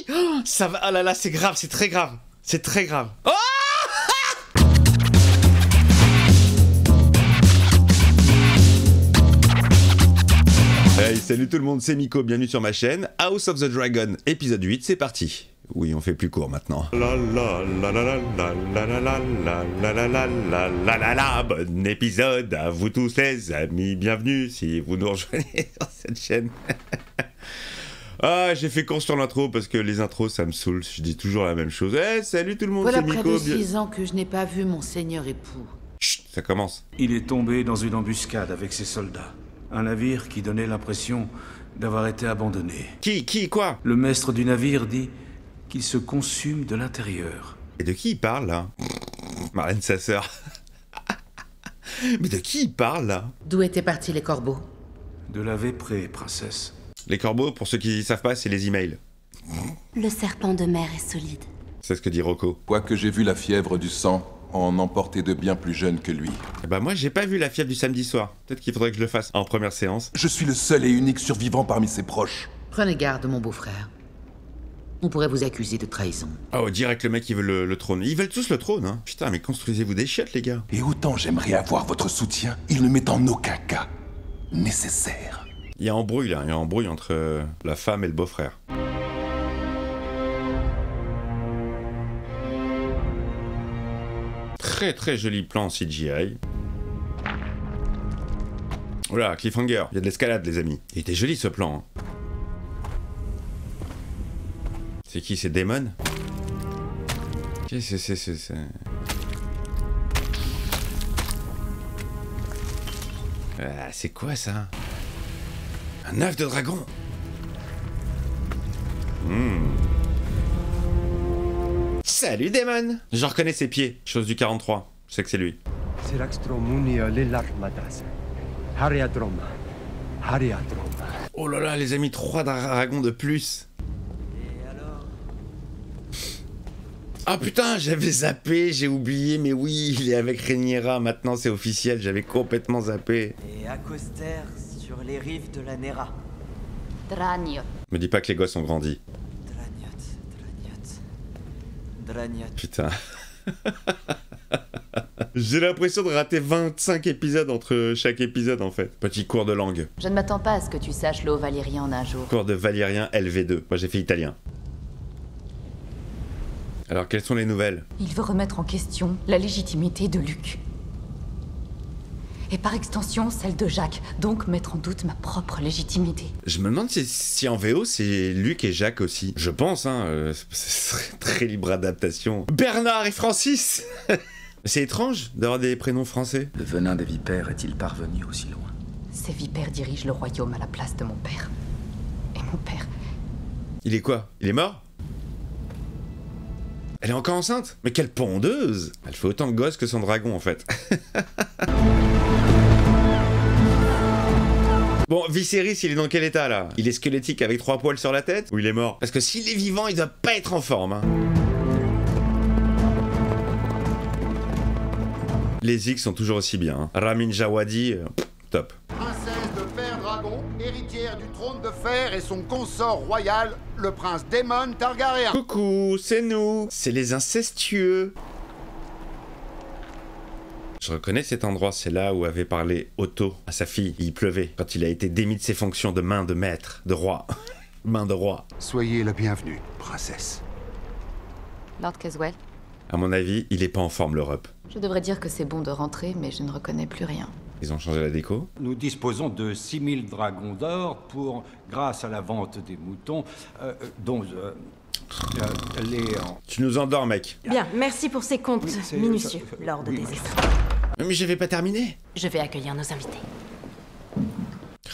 Oh, ça va. Oh là là, c'est grave, c'est très grave. C'est très grave. Oh! Hey, salut tout le monde, c'est Miko, bienvenue sur ma chaîne. House of the Dragon, épisode 8, c'est parti. Oui, on fait plus court maintenant. La la la la la la la la la la la la la la la la. Bon épisode à vous tous les amis, bienvenue si vous nous rejoignez sur cette chaîne. Ah, j'ai fait court sur l'intro parce que les intros ça me saoule, je dis toujours la même chose. Eh, salut tout le monde, voilà c'est Miko. Voilà près de 6 ans que je n'ai pas vu mon seigneur époux. Chut, ça commence. Il est tombé dans une embuscade avec ses soldats. Un navire qui donnait l'impression d'avoir été abandonné. Qui, quoi? Le maître du navire dit qu'il se consume de l'intérieur. Et de qui il parle là? Marlène, sa sœur. Mais de qui il parle là? D'où étaient partis les corbeaux? De la Véprée, princesse. Les corbeaux, pour ceux qui ne savent pas, c'est les emails. Le serpent de mer est solide. C'est ce que dit Rocco. Quoique j'ai vu la fièvre du sang en emporter de bien plus jeunes que lui. Eh ben moi j'ai pas vu la fièvre du samedi soir. Peut-être qu'il faudrait que je le fasse en première séance. Je suis le seul et unique survivant parmi ses proches. Prenez garde, mon beau-frère. On pourrait vous accuser de trahison. Oh, direct le mec il veut le trône. Ils veulent tous le trône, hein. Putain, mais construisez-vous des chiottes, les gars. Et autant j'aimerais avoir votre soutien, il ne m'est en aucun cas nécessaire. Il y a embrouille là, il y a embrouille entre la femme et le beau-frère. Très très joli plan CGI. Voilà, cliffhanger. Il y a de l'escalade, les amis. Il était joli ce plan. Hein. C'est qui? C'est Daemon? Qu'est-ce que c'est? Ah, c'est quoi ça? Un œuf de dragon. Salut Daemon. Je reconnais ses pieds. Chose du 43. Je sais que c'est lui. Oh là là, les amis, 3 dragons de plus. Ah putain, j'avais zappé, j'ai oublié, mais oui, il est avec Rhaenyra, maintenant c'est officiel, j'avais complètement zappé. Et accostèrent sur les rives de la Nera. Dragnoth. Me dis pas que les gosses ont grandi. Dragnoth. Putain. J'ai l'impression de rater 25 épisodes entre chaque épisode en fait. Petit cours de langue. Je ne m'attends pas à ce que tu saches l'eau valyrien en un jour. Cours de valyrien LV2. Moi j'ai fait italien. Alors quelles sont les nouvelles? Il veut remettre en question la légitimité de Luc. Et par extension, celle de Jacques, donc mettre en doute ma propre légitimité. Je me demande si en VO c'est Luc et Jacques aussi. Je pense, hein, ce serait très libre adaptation. Bernard et Francis. C'est étrange d'avoir des prénoms français. Le venin des vipères est-il parvenu aussi loin? Ces vipères dirigent le royaume à la place de mon père. Et mon père... Il est quoi? Il est mort? Elle est encore enceinte? Mais quelle pondeuse! Elle fait autant de gosses que son dragon en fait. Bon, Viserys, il est dans quel état là? Il est squelettique avec 3 poils sur la tête? Ou il est mort? Parce que s'il est vivant, il doit pas être en forme. Hein. Les X sont toujours aussi bien. Hein. Ramin Djawadi, top. Princesse de Fer Dragon, héritière du trône de fer et son consort royal, le prince Daemon Targaryen. Coucou, c'est nous. C'est les incestueux. Je reconnais cet endroit, c'est là où avait parlé Otto à sa fille. Il pleuvait, quand il a été démis de ses fonctions de main de maître, de roi. Main de roi. Soyez la bienvenue, princesse. Lord Caswell, À mon avis, il est pas en forme l'Europe. je devrais dire que c'est bon de rentrer, mais je ne reconnais plus rien. Ils ont changé la déco. Nous disposons de 6000 dragons d'or pour, grâce à la vente des moutons, dont les... Tu nous endors, mec. Bien, merci pour ces comptes c'est- minutieux, ça- Lord oui. des Esprits. Mais j'avais pas terminé. Je vais accueillir nos invités.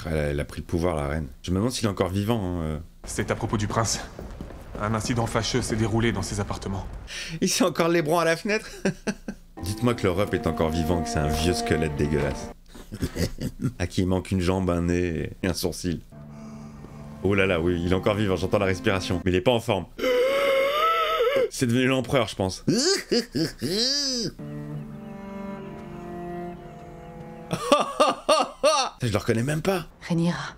Elle a pris le pouvoir, la reine. Je me demande s'il est encore vivant. Hein. C'est à propos du prince. Un incident fâcheux s'est déroulé dans ses appartements. Il sait encore les brons à la fenêtre. Dites-moi que l'Europe est encore vivant, que c'est un vieux squelette dégueulasse. À qui il manque une jambe, un nez et un sourcil. Oh là là, oui, il est encore vivant, j'entends la respiration. Mais il est pas en forme. C'est devenu l'empereur, je pense. Je le reconnais même pas. Rhaenyra.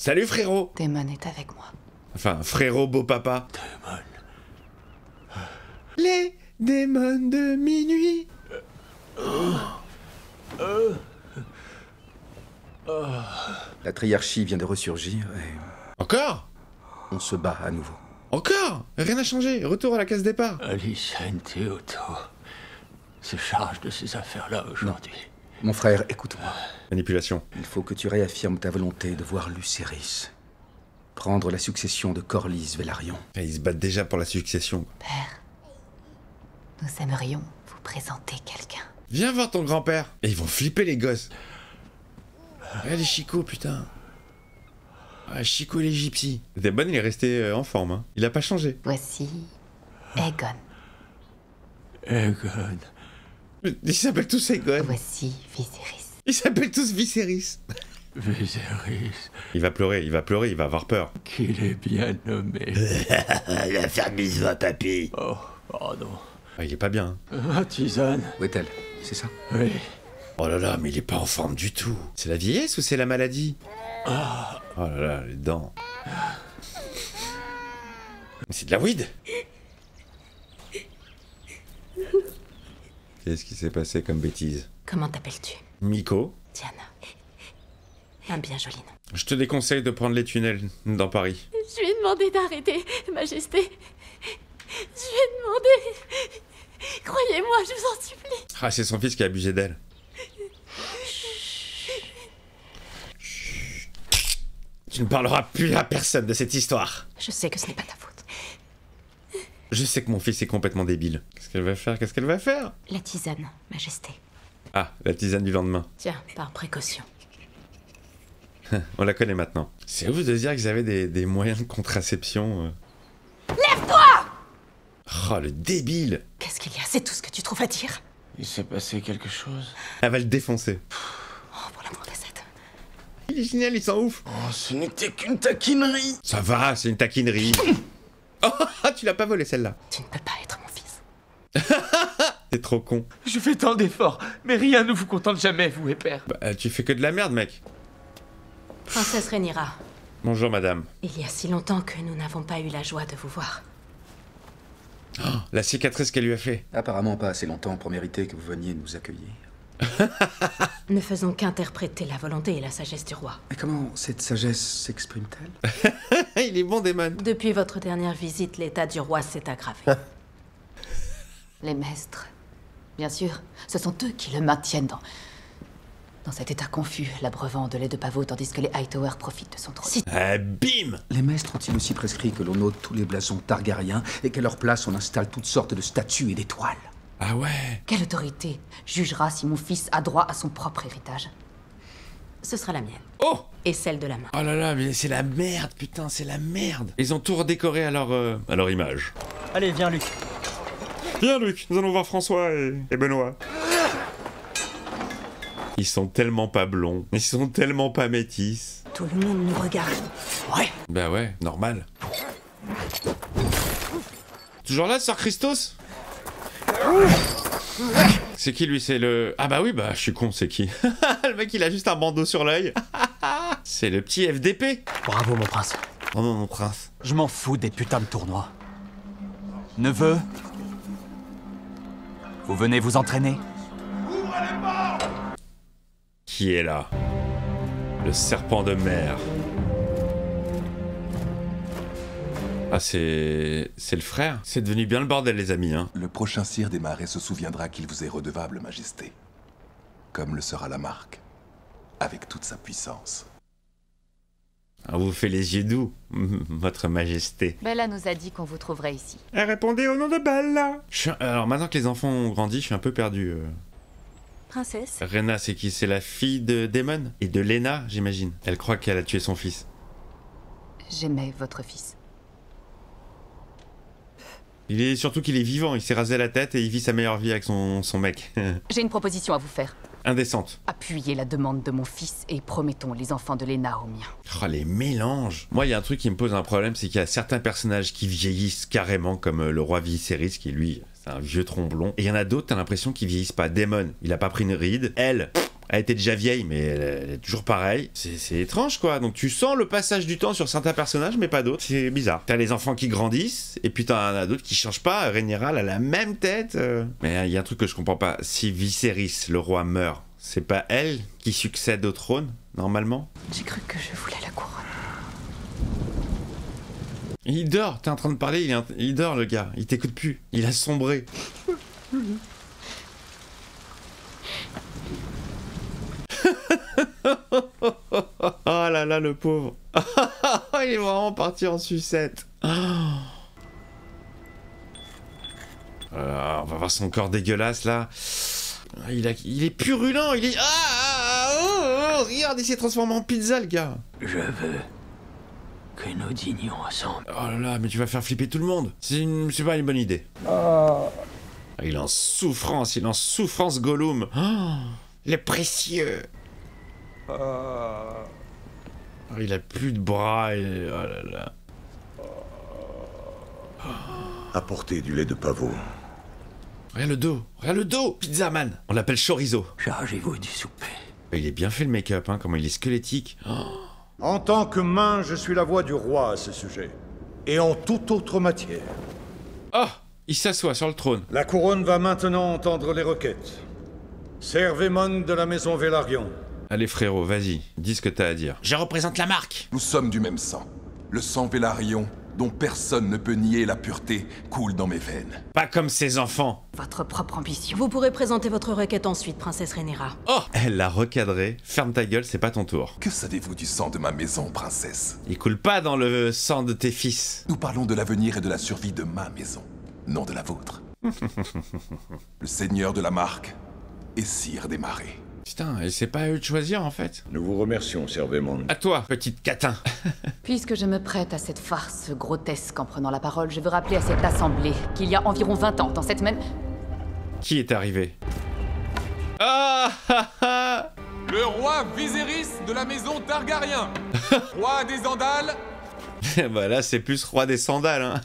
Salut frérot. Daemon est avec moi. Enfin, frérot beau papa. Les démons de minuit. La triarchie vient de ressurgir et... Encore? On se bat à nouveau. Encore? Rien n'a changé, retour à la case départ. Alysanne Théoto se charge de ces affaires-là aujourd'hui. Mon frère, écoute-moi. Manipulation. Il faut que tu réaffirmes ta volonté de voir Lucerys prendre la succession de Corlys Velaryon. Et ils se battent déjà pour la succession. Père, nous aimerions vous présenter quelqu'un. Viens voir ton grand-père. Et ils vont flipper les gosses. Allez Chico, putain. Ah, Chico les gypsies. Daemon, il est resté en forme, hein. Il a pas changé. Voici Aegon. Aegon. Ils s'appellent tous Aegon. Voici Viserys. Ils s'appellent tous Viserys. Viserys. Il va pleurer, il va avoir peur. Qu'il est bien nommé. La fermise va, papy. Oh, pardon. Ah, il est pas bien. Ah, tisane. Où est-elle? C'est ça? Oui. Oh là là, mais il est pas en forme du tout. C'est la vieillesse ou c'est la maladie? Oh là là, les dents. C'est de la weed. Qu'est-ce qui s'est passé comme bêtise? Comment t'appelles-tu? Miko. Diana. Un bien joli nom. Je te déconseille de prendre les tunnels dans Paris. Je lui ai demandé d'arrêter, Majesté. Je lui ai demandé. Croyez-moi, je vous en supplie. Ah, c'est son fils qui a abusé d'elle. Tu ne parleras plus à personne de cette histoire. Je sais que ce n'est pas ta faute. Je sais que mon fils est complètement débile. Qu'est-ce qu'elle va faire? Qu'est-ce qu'elle va faire? La tisane, Majesté. Ah, la tisane du lendemain. Tiens, par précaution. On la connaît maintenant. C'est ouf de dire qu'ils avaient des moyens de contraception. Lève-toi! Oh, le débile! Qu'est-ce qu'il y a? C'est tout ce que tu trouves à dire? Il s'est passé quelque chose. Elle va le défoncer. Oh, pour l'amour de Seth. Il est génial, il s'en ouf. Oh, ce n'était qu'une taquinerie. Ça va, c'est une taquinerie. Oh, tu l'as pas volé celle-là. Tu ne peux pas être mon fils. T'es trop con. Je fais tant d'efforts, mais rien ne vous contente jamais, vous et père. Bah, tu fais que de la merde, mec. Princesse Rhaenyra, Bonjour, madame. il y a si longtemps que nous n'avons pas eu la joie de vous voir. Oh, la cicatrice qu'elle lui a fait. Apparemment pas assez longtemps pour mériter que vous veniez nous accueillir. Ne faisons qu'interpréter la volonté et la sagesse du roi. Et comment cette sagesse s'exprime-t-elle? Il est bon, Daemon. Depuis votre dernière visite, l'état du roi s'est aggravé. Les maîtres. Bien sûr, ce sont eux qui le maintiennent dans cet état confus, l'abreuvant de lait de pavot, tandis que les Hightower profitent de son trône. Ah, bim! Les maîtres ont-ils aussi prescrit que l'on ôte tous les blasons targaryens et qu'à leur place on installe toutes sortes de statues et d'étoiles? Ah ouais? Quelle autorité jugera si mon fils a droit à son propre héritage? Ce sera la mienne. Oh! Et celle de la main. Oh là là, mais c'est la merde, putain, c'est la merde. Ils ont tout redécoré à leur image. Allez, viens, Luc. Viens, Luc, nous allons voir François et Benoît. Ils sont tellement pas blonds, ils sont tellement pas métis. Tout le monde nous regarde. Ouais. Bah ouais, normal. Toujours là, Sœur Christos? C'est qui lui? C'est le... Ah bah oui, bah je suis con, c'est qui? Le mec il a juste un bandeau sur l'œil. C'est le petit FDP. Bravo, mon prince. Oh mon prince. Je m'en fous des putains de tournois. Neveu, vous venez vous entraîner? Qui est là? Le serpent de mer. Ah, c'est le frère. C'est devenu bien le bordel, les amis, hein. Le prochain sire des marais se souviendra qu'il vous est redevable, Majesté. Comme le sera la marque. Avec toute sa puissance. Ah, vous fait les yeux doux, votre majesté. Bella nous a dit qu'on vous trouverait ici. Elle répondait au nom de Bella. Alors, maintenant que les enfants ont grandi, je suis un peu perdu. Princesse. Rhaena, c'est qui? C'est la fille de Daemon? Et de Lena, j'imagine. Elle croit qu'elle a tué son fils. J'aimais votre fils. Il est surtout qu'il est vivant, il s'est rasé la tête et il vit sa meilleure vie avec son mec. J'ai une proposition à vous faire. Indécente. Appuyez la demande de mon fils et promettons les enfants de Lena aux miens. Oh, les mélanges. Moi, il y a un truc qui me pose un problème, c'est qu'il y a certains personnages qui vieillissent carrément, comme le roi Viserys, qui lui, c'est un vieux tromblon. Et il y en a d'autres, t'as l'impression qu'ils vieillissent pas. Daemon, il a pas pris une ride. Elle, Elle était déjà vieille, mais elle est toujours pareille. C'est étrange, quoi. Donc tu sens le passage du temps sur certains personnages, mais pas d'autres. C'est bizarre. T'as les enfants qui grandissent, et puis t'en as d'autres qui changent pas. Rhaenyra, elle a la même tête. Mais il y a un truc que je comprends pas. Si Viserys, le roi, meurt, c'est pas elle qui succède au trône, normalement? J'ai cru que je voulais la couronne. Il dort, t'es en train de parler, il dort, le gars. Il t'écoute plus. Il a sombré. Oh là là, le pauvre. Il est vraiment parti en sucette. Voilà, on va voir son corps dégueulasse là. Il est purulent, il est... regarde, il s'est transformé en pizza, le gars. Je veux que nous dînions ensemble. Oh là là, mais tu vas faire flipper tout le monde. C'est pas une bonne idée. Il est en souffrance, Gollum. Le précieux. Il a plus de bras et... Oh là là. Apportez du lait de pavot. Regarde le dos, Pizza Man. On l'appelle chorizo. Chargez-vous du souper. Il est bien fait le make-up, hein, comment il est squelettique. En tant que main, je suis la voix du roi à ce sujet. Et en toute autre matière. Oh, il s'assoit sur le trône. La couronne va maintenant entendre les requêtes. Ser Aemon de la maison Velaryon. Allez frérot, vas-y, dis ce que t'as à dire. Je représente la marque. Nous sommes du même sang. Le sang Velaryon, dont personne ne peut nier la pureté, coule dans mes veines. Pas comme ses enfants. Votre propre ambition. Vous pourrez présenter votre requête ensuite, princesse Rhaenyra. Oh, elle l'a recadré. Ferme ta gueule, c'est pas ton tour. Que savez-vous du sang de ma maison, princesse? Il coule pas dans le sang de tes fils. Nous parlons de l'avenir et de la survie de ma maison, non de la vôtre. Le seigneur de la marque est sire des marais. Putain, et c'est pas à eux de choisir en fait. Nous vous remercions, Ser Aemon. À toi, petite catin. Puisque je me prête à cette farce grotesque en prenant la parole, je veux rappeler à cette assemblée qu'il y a environ 20 ans, dans cette même... Qui est arrivé? Ah ah ah. Le roi Viserys de la maison Targaryen. Roi des Andales. Bah là, c'est plus roi des sandales, hein.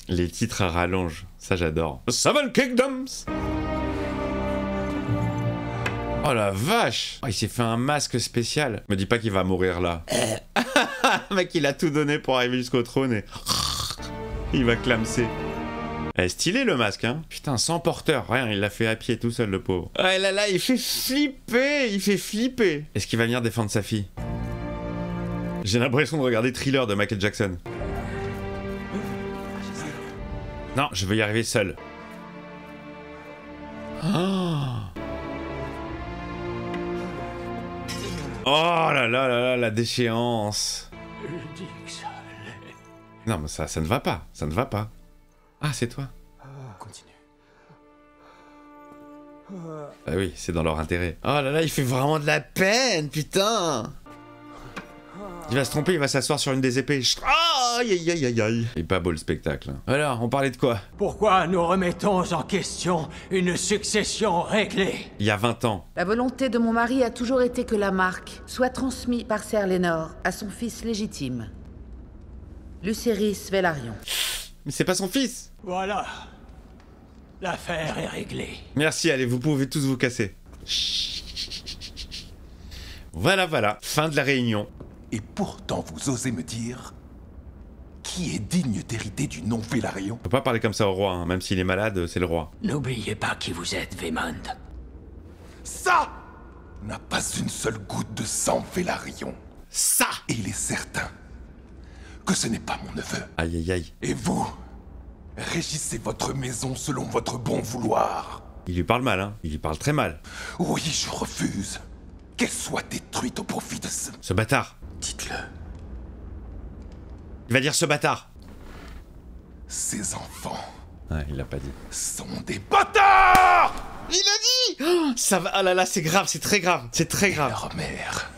Les titres à rallonge, ça j'adore. Seven Kingdoms. Oh la vache. Oh, il s'est fait un masque spécial. Me dis pas qu'il va mourir là. Le mec, il a tout donné pour arriver jusqu'au trône et... il va clamser. Eh, stylé le masque, hein. Putain, sans porteur, rien, il l'a fait à pied tout seul, le pauvre. Ah là là, il fait flipper. Est-ce qu'il va venir défendre sa fille? J'ai l'impression de regarder Thriller de Michael Jackson. Non, je veux y arriver seul. Oh là là là là, la déchéance. Je dis que ça allait. Non, mais ça ne va pas, ça ne va pas. Ah, c'est toi. Continue. Ah oui, c'est dans leur intérêt. Oh là là, il fait vraiment de la peine, putain. Il va se tromper, il va s'asseoir sur une des épées. Aïe aïe aïe aïe aïe. Il est pas beau le spectacle. Alors, on parlait de quoi? Pourquoi nous remettons en question une succession réglée? Il y a 20 ans. La volonté de mon mari a toujours été que la marque soit transmise par Ser Lénore à son fils légitime, Lucerys Velaryon. Mais c'est pas son fils. Voilà. L'affaire est réglée. Merci, allez, vous pouvez tous vous casser. Voilà, voilà. Fin de la réunion. Et pourtant, vous osez me dire qui est digne d'hériter du nom Velaryon? Faut pas parler comme ça au roi, hein. Même s'il est malade, c'est le roi. N'oubliez pas qui vous êtes, Vaemond. Ça n'a pas une seule goutte de sang Velaryon. Ça! Et il est certain que ce n'est pas mon neveu. Aïe aïe aïe. Et vous, régissez votre maison selon votre bon vouloir. Il lui parle mal, hein. Il lui parle très mal. Oui, je refuse qu'elle soit détruite au profit de ce bâtard. Dites-le. Il va dire ce bâtard. Ces enfants. Ouais, il l'a pas dit. Sont des bâtards! Il a dit! Oh, ça va. Ah là là, c'est grave, c'est très grave. C'est très grave. Leur mère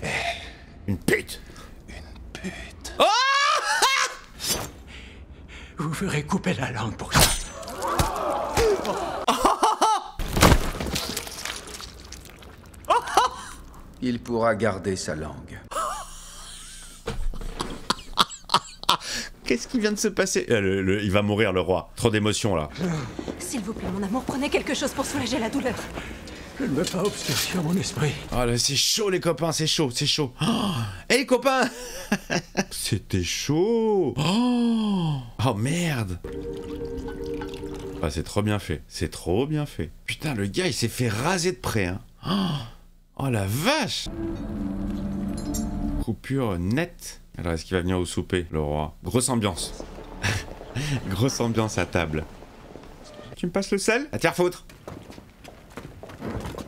est... une pute. Une pute. Oh! Vous ferez couper la langue pour ça. Il pourra garder sa langue. Qu'est-ce qui vient de se passer? Il va mourir, le roi. Trop d'émotions, là. S'il vous plaît, mon amour, prenez quelque chose pour soulager la douleur. Je ne veux pas obscurcir mon esprit. Oh là, c'est chaud les copains, c'est chaud, c'est chaud. Oh, hey les copains. C'était chaud. Oh merde. Ah, c'est trop bien fait, c'est trop bien fait. Putain, le gars, il s'est fait raser de près, hein. Oh la vache. Coupure nette. Alors, est-ce qu'il va venir au souper, le roi? Grosse ambiance. Grosse ambiance à table. Tu me passes le sel? À terre foutre.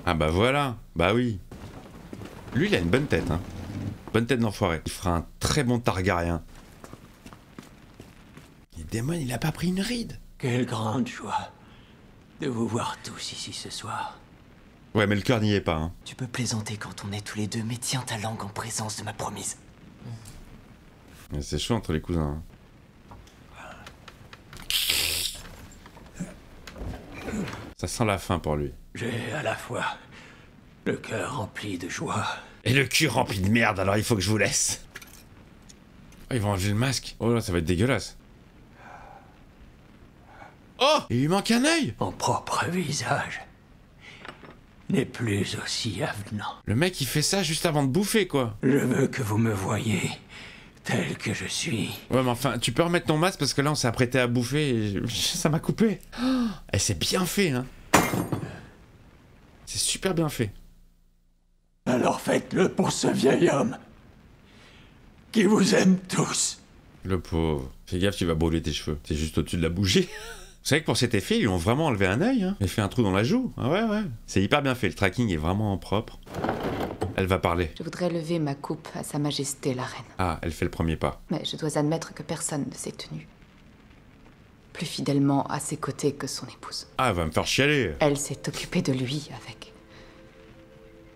Ah bah voilà, bah oui. Lui, il a une bonne tête, hein. Bonne tête d'enfoiré. Il fera un très bon Targaryen. Et Daemon, il a pas pris une ride. Quelle grande joie de vous voir tous ici ce soir. Ouais, mais le cœur n'y est pas, hein. Tu peux plaisanter quand on est tous les deux, mais tiens ta langue en présence de ma promise. C'est chaud entre les cousins, hein. Ça sent la fin pour lui. J'ai à la fois le cœur rempli de joie. Et le cul rempli de merde, alors il faut que je vous laisse. Oh, ils vont enlever le masque. Oh là, ça va être dégueulasse. Oh, il lui manque un œil. Mon propre visage n'est plus aussi avenant. Le mec, il fait ça juste avant de bouffer, quoi. Je veux que vous me voyiez tel que je suis. Ouais, mais enfin, tu peux remettre ton masque parce que là, on s'est apprêté à bouffer et ça m'a coupé. Et c'est bien fait, hein. C'est super bien fait. Alors faites-le pour ce vieil homme qui vous aime tous. Le pauvre. Fais gaffe, tu vas brûler tes cheveux. C'est juste au-dessus de la bougie. Vous savez que pour cet effet, ils lui ont vraiment enlevé un œil, hein. Il fait un trou dans la joue. Ah ouais, ouais. C'est hyper bien fait. Le tracking est vraiment propre. Elle va parler. Je voudrais lever ma coupe à Sa Majesté la Reine. Ah, elle fait le premier pas. Mais je dois admettre que personne ne s'est tenu plus fidèlement à ses côtés que son épouse. Ah, elle va me faire chialer. Elle s'est occupée de lui avec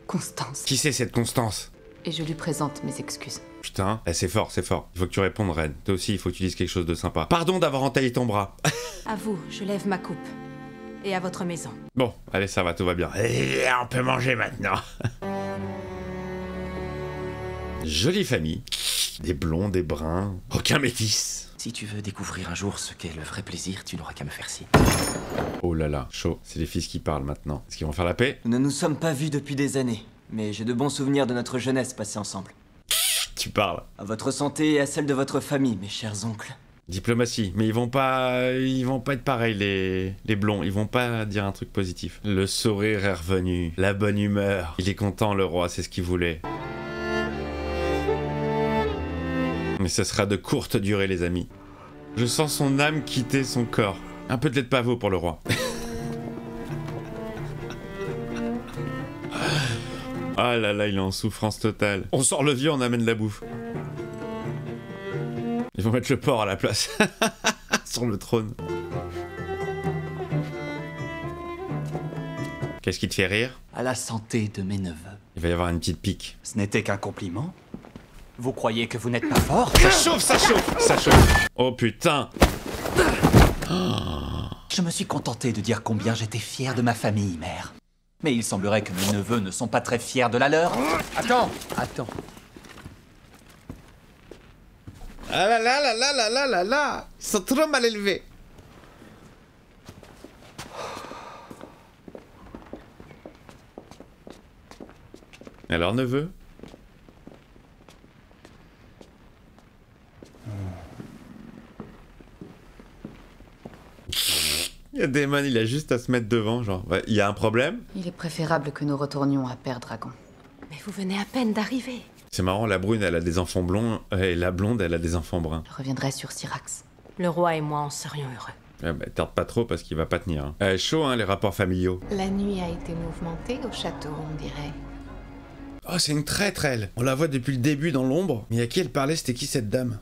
constance. Qui c'est cette Constance? Et je lui présente mes excuses. Putain, c'est fort, c'est fort. Il faut que tu répondes, Reine. Toi aussi, il faut que tu dises quelque chose de sympa. Pardon d'avoir entaillé ton bras. À vous, je lève ma coupe. Et à votre maison. Bon, allez, ça va, tout va bien. Et on peut manger maintenant. Jolie famille. Des blonds, des bruns. Aucun métis. Si tu veux découvrir un jour ce qu'est le vrai plaisir, tu n'auras qu'à me faire signe. Oh là là, chaud. C'est les fils qui parlent maintenant. Est-ce qu'ils vont faire la paix? Nous ne nous sommes pas vus depuis des années, mais j'ai de bons souvenirs de notre jeunesse passée ensemble. Tu parles. À votre santé et à celle de votre famille, mes chers oncles. Diplomatie, mais ils vont pas être pareils les blonds, ils vont pas dire un truc positif. Le sourire est revenu, la bonne humeur. Il est content le roi, c'est ce qu'il voulait. Mais ce sera de courte durée les amis. Je sens son âme quitter son corps. Un peu de lait de pavot pour le roi. Ah là là, il est en souffrance totale. On sort le vieux, on amène la bouffe. Ils vont mettre le porc à la place. Sur le trône. Qu'est-ce qui te fait rire? À la santé de mes neveux. Il va y avoir une petite pique. Ce n'était qu'un compliment. Vous croyez que vous n'êtes pas fort? Ça chauffe, ça chauffe, ça chauffe. Oh putain. Je me suis contenté de dire combien j'étais fier de ma famille, mère. Mais il semblerait que mes neveux ne sont pas très fiers de la leur. Attends. Ah là là là là là là là là. Ils sont trop mal élevés. Et alors, neveu? Il y a Daemon, il a juste à se mettre devant, genre, ouais, il y a un problème? Il est préférable que nous retournions à Père Dragon. Mais vous venez à peine d'arriver. C'est marrant, la brune, elle a des enfants blonds, et la blonde, elle a des enfants bruns. Je reviendrai sur Syrax. Le roi et moi en serions heureux. Ah bah, tarde pas trop parce qu'il va pas tenir. Hein. Chaud, hein, les rapports familiaux. La nuit a été mouvementée au château, on dirait. Oh, c'est une traître, elle. On la voit depuis le début dans l'ombre. Mais à qui elle parlait? C'était qui cette dame?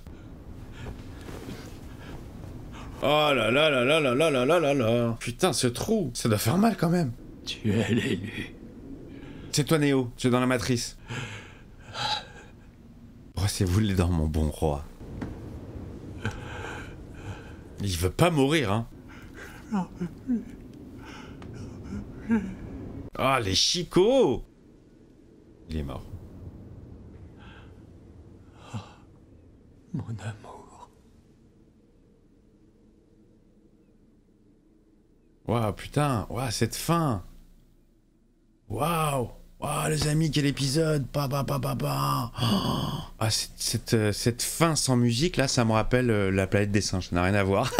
Oh là là là là là là là là là là. Putain, ce trou, ça doit faire mal quand même. Tu es l'élu. C'est toi, Néo. Tu es dans la matrice. Brossez-vous les dents, mon bon roi. Il veut pas mourir, hein. Ah, les chicots. Il est mort. Oh, mon amour. Waouh, putain, waouh, cette fin. Waouh. Waouh, les amis, quel épisode. Ah, cette fin sans musique, là, ça me rappelle la planète des singes, ça n'a rien à voir.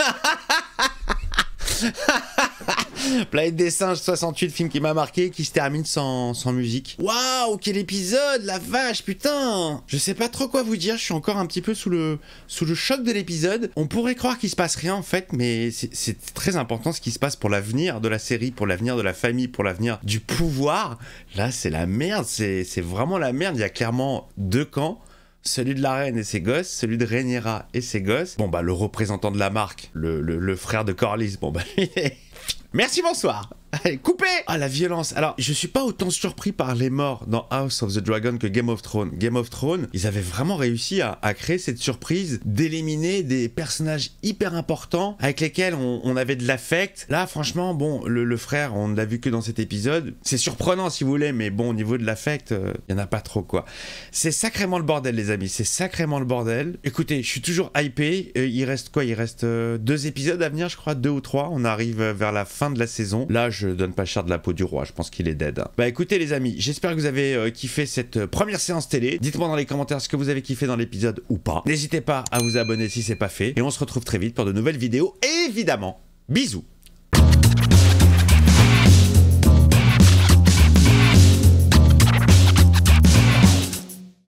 Planète des singes 68, film qui m'a marqué, qui se termine sans musique. Waouh, quel épisode, la vache, putain. Je sais pas trop quoi vous dire, je suis encore un petit peu sous le choc de l'épisode. On pourrait croire qu'il se passe rien en fait, mais c'est très important ce qui se passe pour l'avenir de la série, pour l'avenir de la famille, pour l'avenir du pouvoir. Là, c'est la merde, c'est vraiment la merde. Il y a clairement deux camps. Celui de la reine et ses gosses, celui de Rhaenyra et ses gosses. Bon bah le représentant de la marque, le frère de Corlys, bon bah merci, bonsoir. Allez, coupez. Ah, la violence. Alors, je suis pas autant surpris par les morts dans House of the Dragon que Game of Thrones. Game of Thrones, ils avaient vraiment réussi à créer cette surprise d'éliminer des personnages hyper importants avec lesquels on avait de l'affect. Là, franchement, bon, le frère, on ne l'a vu que dans cet épisode. C'est surprenant, si vous voulez, mais bon, au niveau de l'affect, il y en a pas trop, quoi. C'est sacrément le bordel, les amis. C'est sacrément le bordel. Écoutez, je suis toujours hypé. Il reste quoi? Il reste 2 épisodes à venir, je crois, 2 ou 3. On arrive vers la fin de la saison. Là, je donne pas cher de la peau du roi, je pense qu'il est dead. Bah écoutez les amis, j'espère que vous avez kiffé cette première séance télé. Dites-moi dans les commentaires ce que vous avez kiffé dans l'épisode ou pas. N'hésitez pas à vous abonner si c'est pas fait. Et on se retrouve très vite pour de nouvelles vidéos. Et évidemment, bisous.